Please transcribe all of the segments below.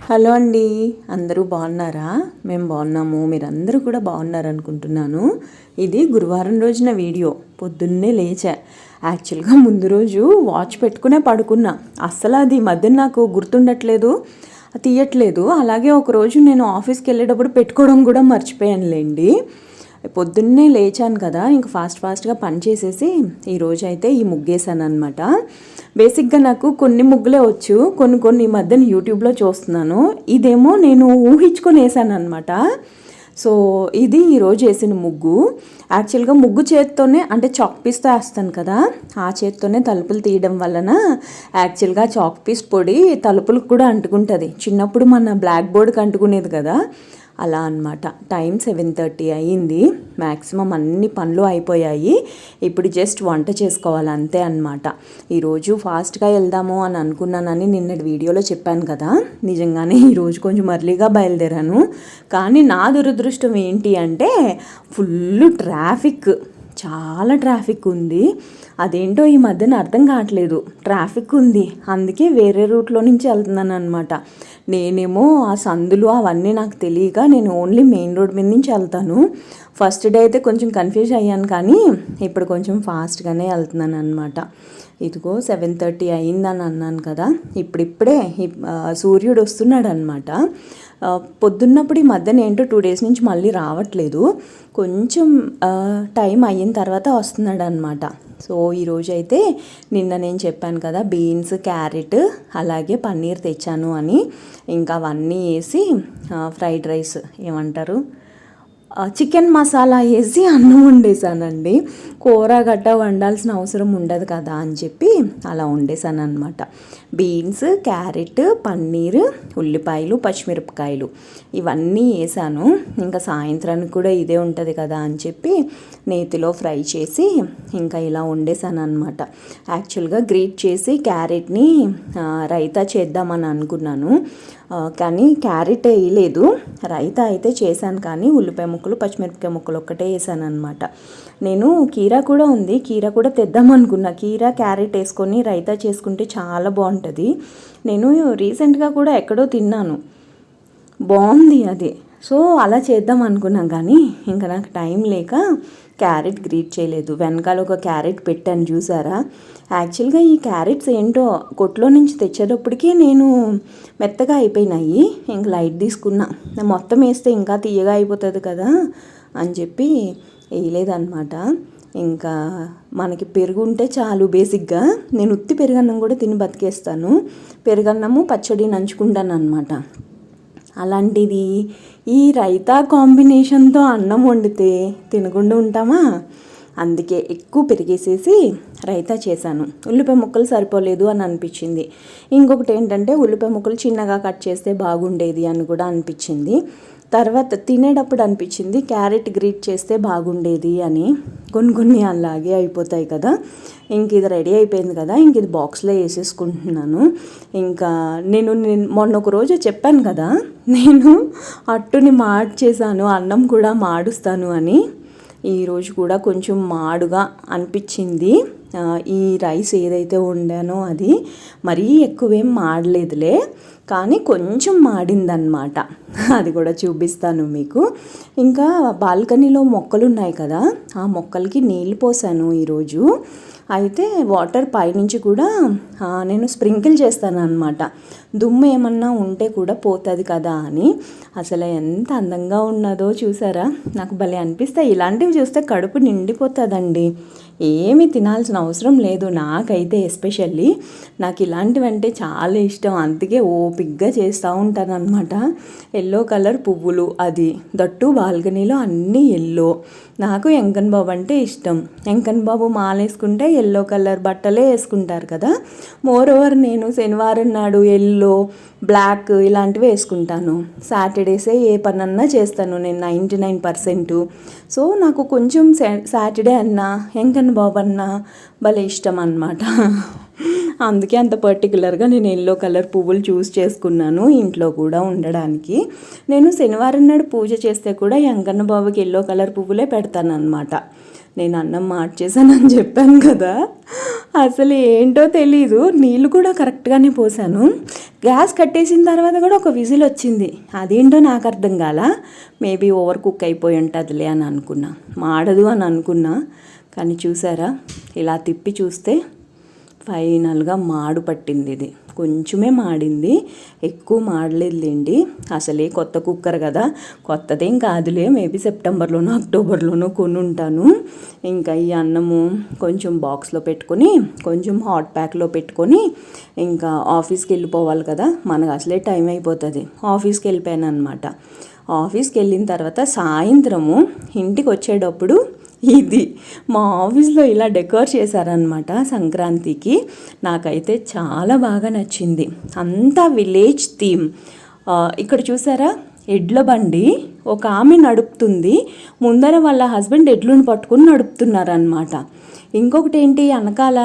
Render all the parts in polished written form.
Hello అండి, అందరూ బాగున్నారా? మేము బాగున్నాము, మీరందరూ కూడా బాగున్నారు అనుకుంటున్నాను. ఇది గురువారం రోజున వీడియో. పొద్దున్నే లేచా. యాక్చువల్గా ముందు రోజు వాచ్ పెట్టుకునే పడుకున్నా. అస్సలు అది మధ్య నాకు గుర్తుండట్లేదు, తీయట్లేదు. అలాగే ఒకరోజు నేను ఆఫీస్కి వెళ్ళేటప్పుడు పెట్టుకోవడం కూడా మర్చిపోయానులేండి. పొద్దున్నే లేచాను కదా, ఇంక ఫాస్ట్గా పని చేసేసి ఈరోజు అయితే ఈ ముగ్గేసాను అనమాట. బేసిక్గా నాకు కొన్ని ముగ్గులే వచ్చు, కొన్ని ఈ మధ్యన యూట్యూబ్లో చూస్తున్నాను. ఇదేమో నేను ఊహించుకొని వేసాను అనమాట. సో ఇది ఈరోజు వేసిన ముగ్గు. యాక్చువల్గా ముగ్గు చేత్తోనే, అంటే చాక్ పీస్తో వేస్తాను కదా, ఆ చేత్తోనే తలుపులు తీయడం వలన యాక్చువల్గా చాక్ పీస్ పొడి తలుపులకు కూడా అంటుకుంటుంది. చిన్నప్పుడు మన బ్లాక్ బోర్డ్కి అంటుకునేది కదా, అలా అనమాట. టైం 7:30 అయ్యింది. మ్యాక్సిమం అన్ని పనులు అయిపోయాయి. ఇప్పుడు జస్ట్ వంట చేసుకోవాలి అంతే అనమాట. ఈరోజు ఫాస్ట్గా వెళ్దాము అని అనుకున్నానని నిన్నటి వీడియోలో చెప్పాను కదా, నిజంగానే ఈరోజు కొంచెం ఎర్లీగా బయలుదేరాను. కానీ నా దురదృష్టం ఏంటి అంటే ఫుల్ ట్రాఫిక్, చాలా ట్రాఫిక్ ఉంది. అదేంటో ఈ మధ్యన అర్థం కావట్లేదు, ట్రాఫిక్ ఉంది. అందుకే వేరే రూట్లో నుంచి వెళ్తున్నాను అనమాట. నేనేమో ఆ సందులు అవన్నీ నాకు తెలియక నేను ఓన్లీ మెయిన్ రోడ్ మీద నుంచి వెళ్తాను. ఫస్ట్ డే అయితే కొంచెం కన్ఫ్యూజ్ అయ్యాను, కానీ ఇప్పుడు కొంచెం ఫాస్ట్గానే వెళ్తున్నాను అనమాట. ఇదిగో 7:30 అయిందని అన్నాను కదా, ఇప్పుడిప్పుడే సూర్యుడు వస్తున్నాడు అనమాట. పొద్దున్నప్పుడు ఈ మధ్యన ఏంటో 2 days నుంచి మళ్ళీ రావట్లేదు, కొంచెం టైం అయిన తర్వాత వస్తున్నాడు అనమాట. సో ఈరోజు అయితే నిన్న నేను చెప్పాను కదా, బీన్స్, క్యారెట్ అలాగే పన్నీర్ తెచ్చాను అని, ఇంకా అవన్నీ వేసి ఫ్రైడ్ రైస్ ఏమంటారు, చికెన్ మసాలా వేసి అన్నం వండేసానండి. కూర గట్ట వండాల్సిన అవసరం ఉండదు కదా అని చెప్పి అలా వండేసాను అనమాట. బీన్స్, క్యారెట్, పన్నీర్, ఉల్లిపాయలు, పచ్చిమిరపకాయలు ఇవన్నీ వేసాను. ఇంకా సాయంత్రానికి కూడా ఇదే ఉంటుంది కదా అని చెప్పి నేతిలో ఫ్రై చేసి ఇంకా ఇలా వండేసాను అనమాట. యాక్చువల్గా గ్రేట్ చేసి క్యారెట్ని రైతా చేద్దామని అనుకున్నాను, కానీ క్యారెట్ వేయలేదు. రైతా అయితే చేశాను, కానీ ఉల్లిపాయ ముక్కలు, పచ్చిమిరపకాయ ముక్కలు ఒక్కటే వేసాను అనమాట. నేను కీరా కూడా ఉంది, కీరా కూడా తెద్దాం అనుకున్నా. కీరా, క్యారెట్ వేసుకొని రైతా చేసుకుంటే చాలా బాగుంటుంది. నేను రీసెంట్గా కూడా ఎక్కడో తిన్నాను, బాగుంది అది. సో అలా చేద్దాం అనుకున్నాం, కానీ ఇంకా నాకు టైం లేక క్యారెట్ గ్రేట్ చేయలేదు. వెనకాల ఒక క్యారెట్ పెట్టాను చూసారా. యాక్చువల్గా ఈ క్యారెట్స్ ఏంటో కొట్లో నుంచి తెచ్చేటప్పటికే నేను మెత్తగా అయిపోయినాయి. ఇంక లైట్ తీసుకున్నా, మొత్తం వేస్తే ఇంకా తీయగా అయిపోతుంది కదా అని చెప్పి వేయలేదన్నమాట. ఇంకా మనకి పెరుగు ఉంటే చాలు. బేసిక్గా నేను ఉత్తి పెరుగన్నం కూడా తిని బతికేస్తాను. పెరుగన్నము పచ్చడి నంచుకుంటాను అనమాట. అలాంటిది ఈ రైతా కాంబినేషన్తో అన్నం వండితే తినకుండా ఉంటామా? అందుకే ఎక్కువ పెరిగేసేసి రైతా చేశాను. ఉల్లిపాయ ముక్కలు సరిపోలేదు అని అనిపించింది. ఇంకొకటి ఏంటంటే ఉల్లిపాయ ముక్కలు చిన్నగా కట్ చేస్తే బాగుండేది అని కూడా అనిపించింది. తర్వాత తినేటప్పుడు అనిపించింది క్యారెట్ గ్రేట్ చేస్తే బాగుండేది అని. కొన్ని అలాగే అయిపోతాయి కదా. ఇంక ఇది రెడీ అయిపోయింది కదా, ఇంక ఇది బాక్స్లో వేసేసుకుంటున్నాను. ఇంకా నేను మొన్న ఒక రోజు చెప్పాను కదా, నేను అట్టుని మాడ్చేసాను, అన్నం కూడా మాడుస్తాను అని. ఈరోజు కూడా కొంచెం మాడుగా అనిపించింది. ఈ రైస్ ఏదైతే వండానో అది మరీ ఎక్కువేం మాడలేదులే, కానీ కొంచెం మాడిందనమాట. అది కూడా చూపిస్తాను మీకు. ఇంకా బాల్కనీలో మొక్కలు ఉన్నాయి కదా, ఆ మొక్కలకి నీళ్ళు పోసాను ఈరోజు. అయితే వాటర్ పైనుంచి కూడా నేను స్ప్రింకిల్ చేస్తాను అనమాట. దుమ్ము ఏమన్నా ఉంటే కూడా పోతుంది కదా అని. అసలు ఎంత అందంగా ఉన్నదో చూసారా. నాకు భలే అనిపిస్తాయి ఇలాంటివి చూస్తే, కడుపు నిండిపోతుందండి. ఏమి తినాల్సిన అవసరం లేదు నాకైతే. ఎస్పెషల్లీ నాకు ఇలాంటివంటే చాలా ఇష్టం, అందుకే ఓపిక్గా చేస్తూ ఉంటాను అనమాట. ఎల్లో కలర్ పువ్వులు, అది దట్టు బాల్కనీలో అన్నీ ఎల్లో. నాకు వెంకన్ బాబు అంటే ఇష్టం. వెంకన్ బాబు మాలేసుకుంటే ఎల్లో కలర్ బట్టలే వేసుకుంటారు కదా. మోర్ ఓవర్ నేను శనివారం నాడు ఎల్లో, బ్లాక్ ఇలాంటివి వేసుకుంటాను. సాటర్డేసే ఏ పనన్నా చేస్తాను నేను 99%. సో నాకు కొంచెం సాటర్డే అన్నా వెంకన్ బాబు అన్నా భలే ఇష్టం అన్నమాట. అందుకే అంత పర్టికులర్గా నేను ఎల్లో కలర్ పువ్వులు చూస్ చేసుకున్నాను ఇంట్లో కూడా ఉండడానికి. నేను శనివారం నాడు పూజ చేస్తే కూడా వెంకన్న బాబుకి ఎల్లో కలర్ పువ్వులే పెడతాను అనమాట. నేను అన్నం మార్చేసానని చెప్పాను కదా, అసలు ఏంటో తెలీదు, నీళ్ళు కూడా కరెక్ట్గానే పోసాను. గ్యాస్ కట్టేసిన తర్వాత కూడా ఒక విజిల్ వచ్చింది. అదేంటో నాకు అర్థం కాల. మేబీ ఓవర్ కుక్ అయిపోయి ఉంటుందిలే అని అనుకున్నా, మాడదు అని అనుకున్నా. కానీ చూసారా, ఇలా తిప్పి చూస్తే ఫైనల్గా మాడు పట్టింది. ఇది కొంచెమే మాడింది, ఎక్కువ మాడలేదులేండి. అసలే కొత్త కుక్కర్ కదా, కొత్తదేం కాదులే. మేబీ సెప్టెంబర్లోనో అక్టోబర్లోనో కొని ఉంటాను. ఇంకా ఈ అన్నము కొంచెం బాక్స్లో పెట్టుకొని, కొంచెం హాట్ ప్యాక్లో పెట్టుకొని, ఇంకా ఆఫీస్కి వెళ్ళిపోవాలి కదా, మనకు అసలే టైం అయిపోతుంది. ఆఫీస్కి వెళ్ళిపోయాను అనమాట. ఆఫీస్కి వెళ్ళిన తర్వాత సాయంత్రము ఇంటికి వచ్చేటప్పుడు ఇది మా ఆఫీస్లో ఇలా డెకోర్ చేశారనమాట సంక్రాంతికి. నాకైతే చాలా బాగా నచ్చింది. అంతా విలేజ్ థీమ్. ఇక్కడ చూసారా, ఎడ్ల బండి ఒక ఆమె నడుపుతుంది, ముందర వాళ్ళ హస్బెండ్ ఎడ్లను పట్టుకుని నడుపుతున్నారనమాట. ఇంకొకటి ఏంటి, వెనకాల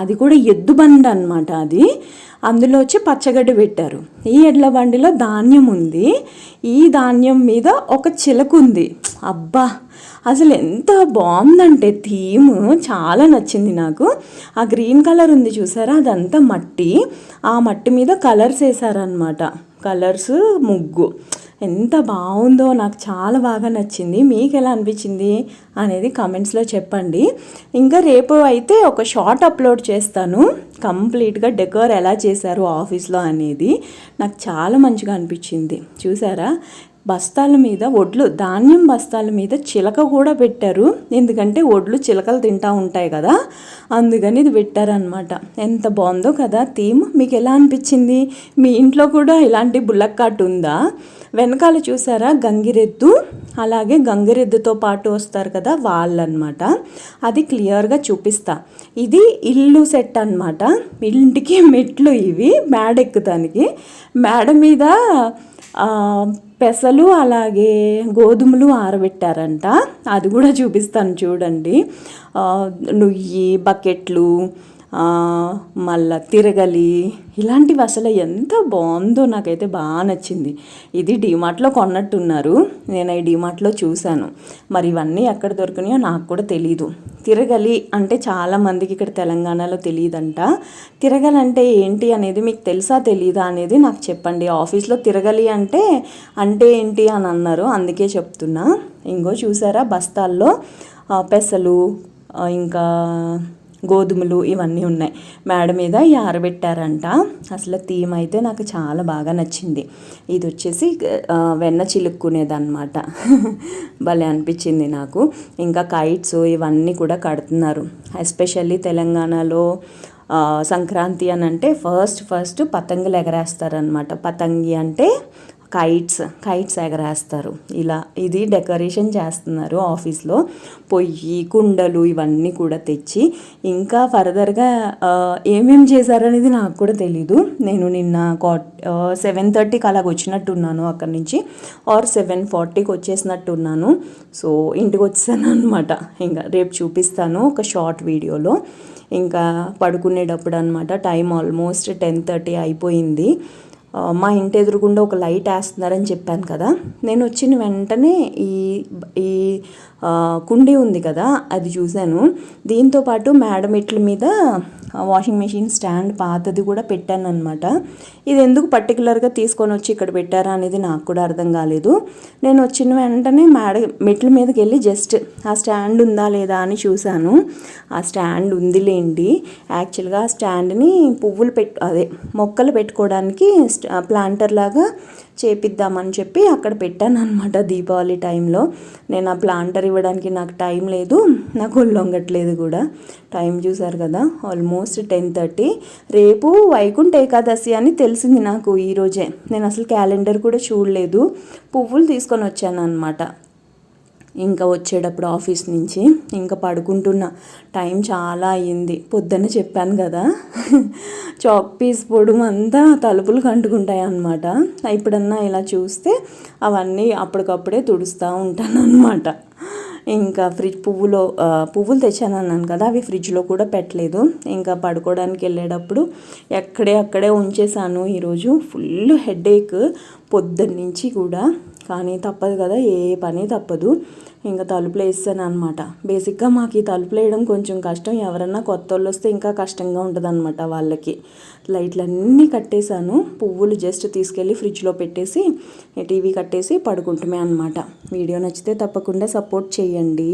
అది కూడా ఎద్దు బండి అనమాట. అది అందులో వచ్చి పచ్చగడ్డి పెట్టారు. ఈ ఎడ్ల బండిలో ధాన్యం ఉంది, ఈ ధాన్యం మీద ఒక చిలక ఉంది. అబ్బా, అసలు ఎంత బాగుందంటే థీమ్ చాలా నచ్చింది నాకు. ఆ గ్రీన్ కలర్ ఉంది చూసారా, అదంతా మట్టి. ఆ మట్టి మీద కలర్స్ వేసారనమాట, కలర్స్ ముగ్గు. ఎంత బాగుందో, నాకు చాలా బాగా నచ్చింది. మీకు ఎలా అనిపించింది అనేది కామెంట్స్లో చెప్పండి. ఇంకా రేపు అయితే ఒక షార్ట్ అప్లోడ్ చేస్తాను, కంప్లీట్గా డెకోర్ ఎలా చేశారు ఆఫీస్లో అనేది. నాకు చాలా మంచిగా అనిపించింది. చూసారా, బస్తాల మీద ఒడ్లు, ధాన్యం బస్తాల మీద చిలక కూడా పెట్టారు. ఎందుకంటే ఒడ్లు చిలకలు తింటూ ఉంటాయి కదా, అందుకని ఇది పెట్టారనమాట. ఎంత బాగుందో కదా థీమ్. మీకు ఎలా అనిపించింది? మీ ఇంట్లో కూడా ఇలాంటి బుల్లక్కాట్ ఉందా? వెనకాల చూసారా గంగిరెద్దు, అలాగే గంగిరెద్దుతో పాటు వస్తారు కదా వాళ్ళనమాట. అది క్లియర్గా చూపిస్తా. ఇది ఇల్లు సెట్ అనమాట. ఇంటికి మెట్లు ఇవి, మేడ ఎక్కుతానికి. మేడ మీద పెసలు అలాగే గోధుమలు ఆరబెట్టారంట. అది కూడా చూపిస్తాను చూడండి. నుయ్యి, బకెట్లు, మళ్ళా తిరగలి, ఇలాంటివి అసలు ఎంత బాగుందో, నాకైతే బాగా నచ్చింది. ఇది డీమార్ట్లో కొన్నట్టున్నారు, నేను ఈ డీమార్ట్లో చూశాను. మరి ఇవన్నీ ఎక్కడ దొరికినాయో నాకు కూడా తెలీదు. తిరగలి అంటే చాలామందికి ఇక్కడ తెలంగాణలో తెలియదంట. తిరగలి అంటే ఏంటి అనేది మీకు తెలుసా తెలీదా అనేది నాకు చెప్పండి. ఆఫీస్లో తిరగలి అంటే ఏంటి అని అన్నారు, అందుకే చెప్తున్నా. ఇంకో చూసారా, బస్తాల్లో పెసలు ఇంకా గోధుమలు ఇవన్నీ ఉన్నాయి. మేడ మీద ఆరబెట్టారంట. అసలు థీమ్ అయితే నాకు చాలా బాగా నచ్చింది. ఇది వచ్చేసి వెన్న చిలుక్కునేదన్నమాట. భలే అనిపించింది నాకు. ఇంకా కైట్స్ ఇవన్నీ కూడా కడుతున్నారు. ఎస్పెషల్లీ తెలంగాణలో సంక్రాంతి అని అంటే ఫస్ట్ పతంగులు ఎగరేస్తారనమాట. పతంగి అంటే కైట్స్ ఎగరేస్తారు. ఇలా ఇది డెకరేషన్ చేస్తున్నారు ఆఫీస్లో. పొయ్యి, కుండలు ఇవన్నీ కూడా తెచ్చి, ఇంకా ఫర్దర్గా ఏమేమి చేశారనేది నాకు కూడా తెలీదు. నేను నిన్న 7:30కి అలాగ వచ్చినట్టున్నాను అక్కడి నుంచి, ఆర్ 7:40కి వచ్చేసినట్టున్నాను. సో ఇంటికి వచ్చేసాను అనమాట. ఇంకా రేపు చూపిస్తాను ఒక షార్ట్ వీడియోలో. ఇంకా పడుకునేటప్పుడు అనమాట. టైం ఆల్మోస్ట్ 10:30 అయిపోయింది. మా ఇంటి ఎదురుగుండా ఒక లైట్ వేస్తున్నారని చెప్పాను కదా. నేను వచ్చిన వెంటనే ఈ కుండీ ఉంది కదా, అది చూశాను. దీంతోపాటు మేడమెట్ల మీద వాషింగ్ మెషిన్ స్టాండ్ పాతది కూడా పెట్టాను అనమాట. ఇది ఎందుకు పర్టికులర్గా తీసుకొని వచ్చి ఇక్కడ పెట్టారా అనేది నాకు కూడా అర్థం కాలేదు. నేను వచ్చిన వెంటనే మెట్ల మీదకి వెళ్ళి జస్ట్ ఆ స్టాండ్ ఉందా లేదా అని చూశాను. ఆ స్టాండ్ ఉందిలేండి. యాక్చువల్గా ఆ స్టాండ్ని మొక్కలు పెట్టుకోవడానికి ప్లాంటర్ లాగా చేపిద్దామని చెప్పి అక్కడ పెట్టాను అనమాట దీపావళి టైంలో. నేను ఆ ప్లాంటర్ ఇవ్వడానికి నాకు టైం లేదు, నాకు ఒళ్ళొంగట్లేదు కూడా. టైం చూసారు కదా, ఆల్మోస్ట్ 10:30. రేపు వైకుంఠ ఏకాదశి అని తెలిసింది నాకు ఈరోజే. నేను అసలు క్యాలెండర్ కూడా చూడలేదు. పువ్వులు తీసుకొని వచ్చాను అనమాట. ఇంకా వచ్చేటప్పుడు ఆఫీస్ నుంచి ఇంకా పడుకుంటున్నా. టైం చాలా అయ్యింది. పొద్దున్న చెప్పాను కదా, చాక్ పీస్ పొడుము అంతా తలుపులు కంటుకుంటాయి అన్నమాట. ఇప్పుడన్నా ఇలా చూస్తే అవన్నీ అప్పటికప్పుడే తుడుస్తూ ఉంటాను అనమాట. ఇంకా పువ్వులు తెచ్చాను అన్నాను కదా, అవి ఫ్రిడ్జ్లో కూడా పెట్టలేదు. ఇంకా పడుకోవడానికి వెళ్ళేటప్పుడు అక్కడే ఉంచేసాను. ఈరోజు ఫుల్ హెడేక్ పొద్దున్నుంచి కూడా. కానీ తప్పదు కదా, ఏ పని తప్పదు. ఇంకా తలుపులు వేసాను అనమాట. బేసిక్గా మాకు ఈ తలుపులు వేయడం కొంచెం కష్టం, ఎవరన్నా కొత్త వాళ్ళు వస్తే ఇంకా కష్టంగా ఉంటుంది అనమాట వాళ్ళకి. లైట్లన్నీ కట్టేశాను, పువ్వులు జస్ట్ తీసుకెళ్ళి ఫ్రిడ్జ్లో పెట్టేసి టీవీ కట్టేసి పడుకుంటుమే అనమాట. వీడియో నచ్చితే తప్పకుండా సపోర్ట్ చేయండి.